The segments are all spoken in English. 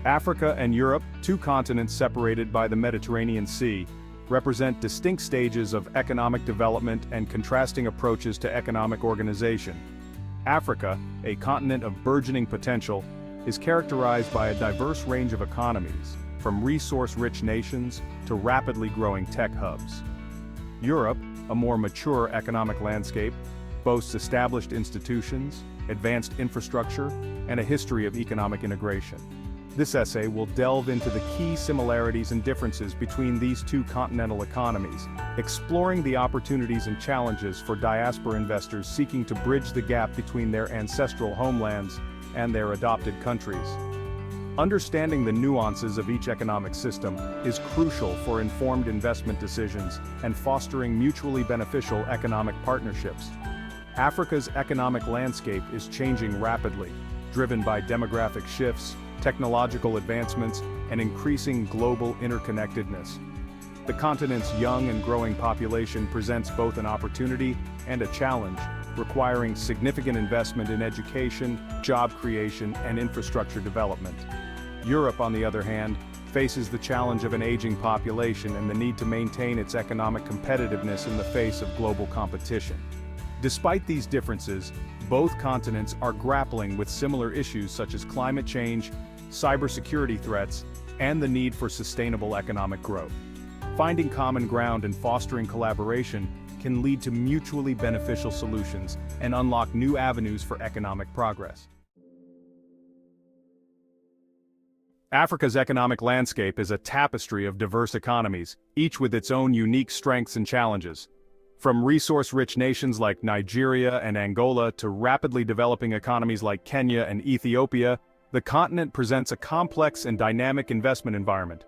Africa and Europe, two continents separated by the Mediterranean Sea, represent distinct stages of economic development and contrasting approaches to economic organization. Africa, a continent of burgeoning potential, is characterized by a diverse range of economies, from resource-rich nations to rapidly growing tech hubs. Europe, a more mature economic landscape, boasts established institutions, advanced infrastructure, and a history of economic integration. This essay will delve into the key similarities and differences between these two continental economies, exploring the opportunities and challenges for diaspora investors seeking to bridge the gap between their ancestral homelands and their adopted countries. Understanding the nuances of each economic system is crucial for informed investment decisions and fostering mutually beneficial economic partnerships. Africa's economic landscape is changing rapidly, driven by demographic shifts, technological advancements, and increasing global interconnectedness. The continent's young and growing population presents both an opportunity and a challenge, requiring significant investment in education, job creation, and infrastructure development. Europe, on the other hand, faces the challenge of an aging population and the need to maintain its economic competitiveness in the face of global competition. Despite these differences, both continents are grappling with similar issues such as climate change, cybersecurity threats, and the need for sustainable economic growth. Finding common ground and fostering collaboration can lead to mutually beneficial solutions and unlock new avenues for economic progress. Africa's economic landscape is a tapestry of diverse economies, each with its own unique strengths and challenges. From resource-rich nations like Nigeria and Angola to rapidly developing economies like Kenya and Ethiopia, the continent presents a complex and dynamic investment environment.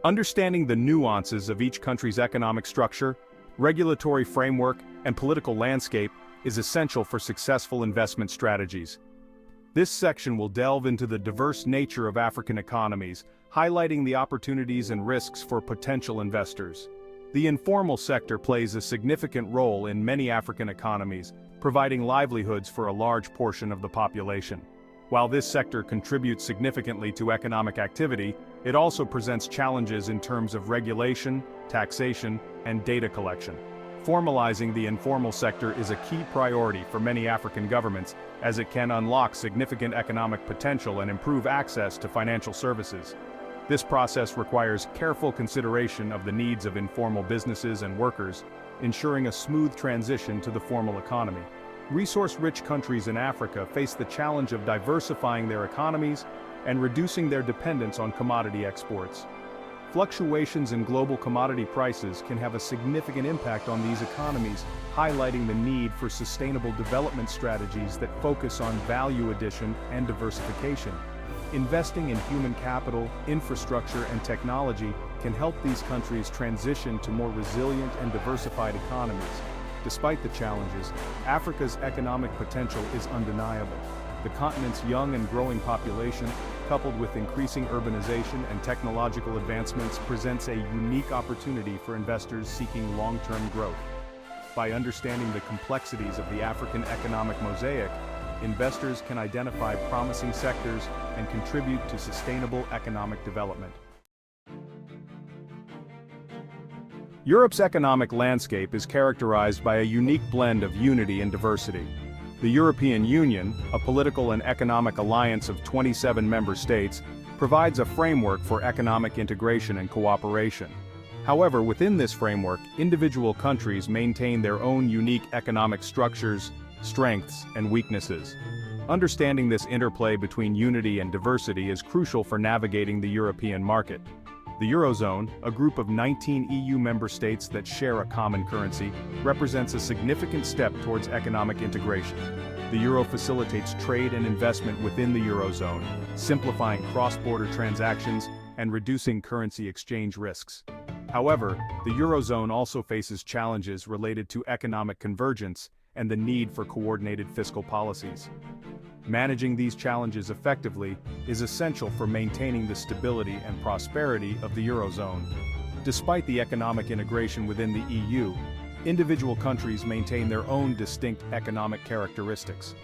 Understanding the nuances of each country's economic structure, regulatory framework, and political landscape is essential for successful investment strategies. This section will delve into the diverse nature of African economies, highlighting the opportunities and risks for potential investors. The informal sector plays a significant role in many African economies, providing livelihoods for a large portion of the population. While this sector contributes significantly to economic activity, it also presents challenges in terms of regulation, taxation, and data collection. Formalizing the informal sector is a key priority for many African governments, as it can unlock significant economic potential and improve access to financial services. This process requires careful consideration of the needs of informal businesses and workers, ensuring a smooth transition to the formal economy. Resource-rich countries in Africa face the challenge of diversifying their economies and reducing their dependence on commodity exports. Fluctuations in global commodity prices can have a significant impact on these economies, highlighting the need for sustainable development strategies that focus on value addition and diversification. Investing in human capital, infrastructure, and technology can help these countries transition to more resilient and diversified economies. Despite the challenges, Africa's economic potential is undeniable. The continent's young and growing population, coupled with increasing urbanization and technological advancements, presents a unique opportunity for investors seeking long-term growth. By understanding the complexities of the African economic mosaic, investors can identify promising sectors and contribute to sustainable economic development. Europe's economic landscape is characterized by a unique blend of unity and diversity. The European Union, a political and economic alliance of 27 member states, provides a framework for economic integration and cooperation. However, within this framework, individual countries maintain their own unique economic structures, strengths, and weaknesses. Understanding this interplay between unity and diversity is crucial for navigating the European market. The Eurozone, a group of 19 EU member states that share a common currency, represents a significant step towards economic integration. The euro facilitates trade and investment within the Eurozone, simplifying cross-border transactions and reducing currency exchange risks. However, the Eurozone also faces challenges related to economic convergence and the need for coordinated fiscal policies. Managing these challenges effectively is essential for maintaining the stability and prosperity of the Eurozone. Despite the economic integration within the EU, individual countries maintain their own distinct economic characteristics.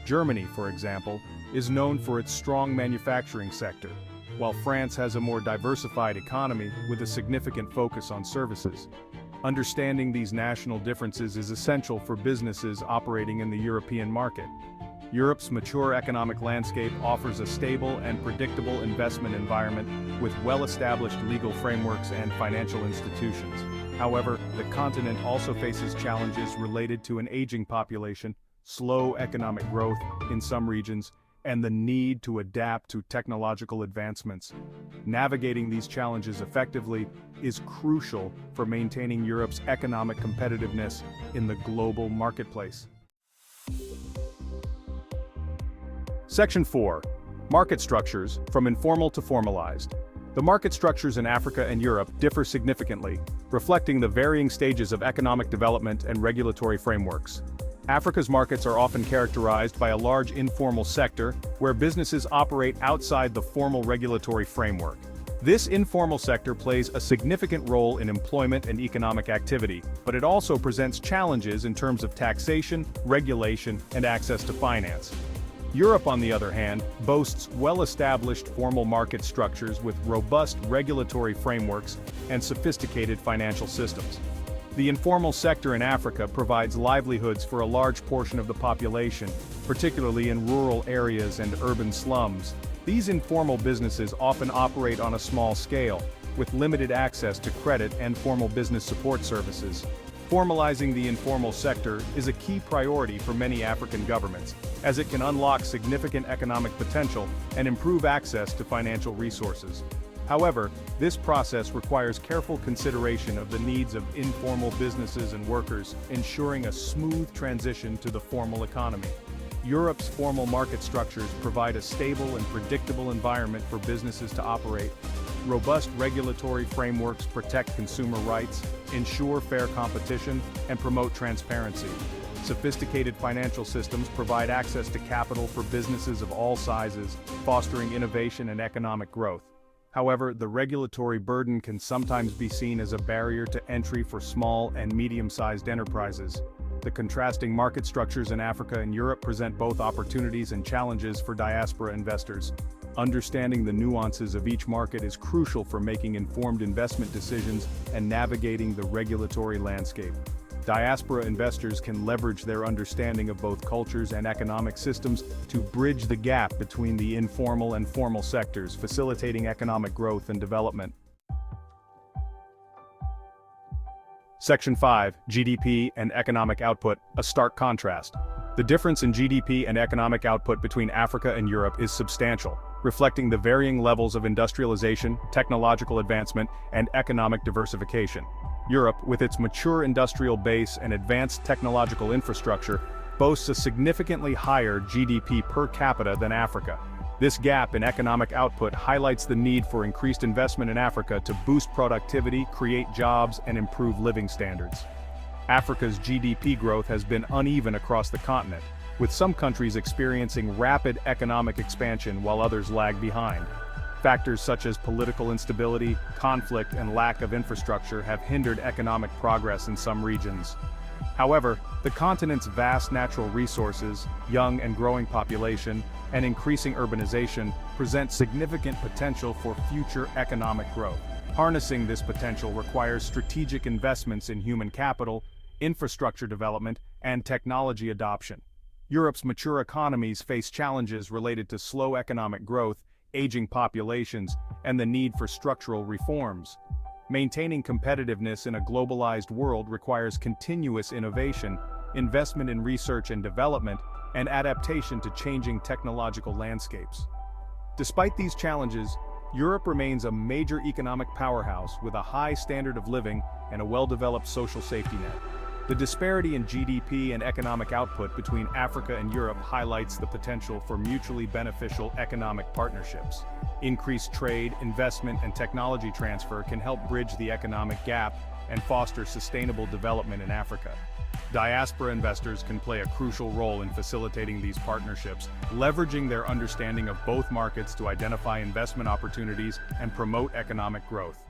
Germany, for example, is known for its strong manufacturing sector, while France has a more diversified economy with a significant focus on services. Understanding these national differences is essential for businesses operating in the European market. Europe's mature economic landscape offers a stable and predictable investment environment with well-established legal frameworks and financial institutions. However, the continent also faces challenges related to an aging population, slow economic growth in some regions, and the need to adapt to technological advancements. Navigating these challenges effectively is crucial for maintaining Europe's economic competitiveness in the global marketplace. Section 4. Market structures, from informal to formalized. The market structures in Africa and Europe differ significantly, reflecting the varying stages of economic development and regulatory frameworks. Africa's markets are often characterized by a large informal sector, where businesses operate outside the formal regulatory framework. This informal sector plays a significant role in employment and economic activity, but it also presents challenges in terms of taxation, regulation, and access to finance. Europe, on the other hand, boasts well-established formal market structures with robust regulatory frameworks and sophisticated financial systems. The informal sector in Africa provides livelihoods for a large portion of the population, particularly in rural areas and urban slums. These informal businesses often operate on a small scale, with limited access to credit and formal business support services. Formalizing the informal sector is a key priority for many African governments, as it can unlock significant economic potential and improve access to financial resources. However, this process requires careful consideration of the needs of informal businesses and workers, ensuring a smooth transition to the formal economy. Europe's formal market structures provide a stable and predictable environment for businesses to operate. Robust regulatory frameworks protect consumer rights, ensure fair competition, and promote transparency. Sophisticated financial systems provide access to capital for businesses of all sizes, fostering innovation and economic growth. However, the regulatory burden can sometimes be seen as a barrier to entry for small and medium-sized enterprises. The contrasting market structures in Africa and Europe present both opportunities and challenges for diaspora investors. Understanding the nuances of each market is crucial for making informed investment decisions and navigating the regulatory landscape. Diaspora investors can leverage their understanding of both cultures and economic systems to bridge the gap between the informal and formal sectors, facilitating economic growth and development. Section 5. GDP and economic output, a stark contrast. The difference in GDP and economic output between Africa and Europe is substantial, reflecting the varying levels of industrialization, technological advancement, and economic diversification. Europe, with its mature industrial base and advanced technological infrastructure, boasts a significantly higher GDP per capita than Africa. This gap in economic output highlights the need for increased investment in Africa to boost productivity, create jobs, and improve living standards. Africa's GDP growth has been uneven across the continent, with some countries experiencing rapid economic expansion while others lag behind. Factors such as political instability, conflict, and lack of infrastructure have hindered economic progress in some regions. However, the continent's vast natural resources, young and growing population, and increasing urbanization present significant potential for future economic growth. Harnessing this potential requires strategic investments in human capital, infrastructure development, and technology adoption. Europe's mature economies face challenges related to slow economic growth, aging populations, and the need for structural reforms. Maintaining competitiveness in a globalized world requires continuous innovation, investment in research and development, and adaptation to changing technological landscapes. Despite these challenges, Europe remains a major economic powerhouse with a high standard of living and a well-developed social safety net. The disparity in GDP and economic output between Africa and Europe highlights the potential for mutually beneficial economic partnerships. Increased trade, investment, and technology transfer can help bridge the economic gap and foster sustainable development in Africa. Diaspora investors can play a crucial role in facilitating these partnerships, leveraging their understanding of both markets to identify investment opportunities and promote economic growth.